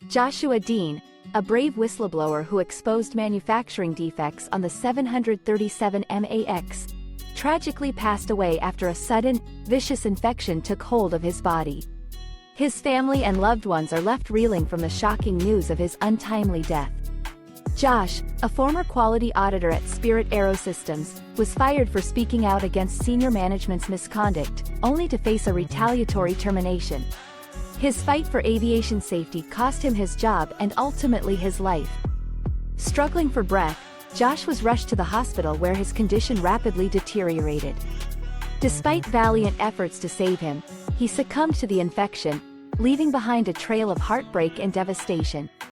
Joshua Dean, a brave whistleblower who exposed manufacturing defects on the 737 MAX, tragically passed away after a sudden, vicious infection took hold of his body. His family and loved ones are left reeling from the shocking news of his untimely death. Josh, a former quality auditor at Spirit Aerosystems, was fired for speaking out against senior management's misconduct, only to face a retaliatory termination. His fight for aviation safety cost him his job and ultimately his life. Struggling for breath, Josh was rushed to the hospital where his condition rapidly deteriorated. Despite valiant efforts to save him, he succumbed to the infection, leaving behind a trail of heartbreak and devastation.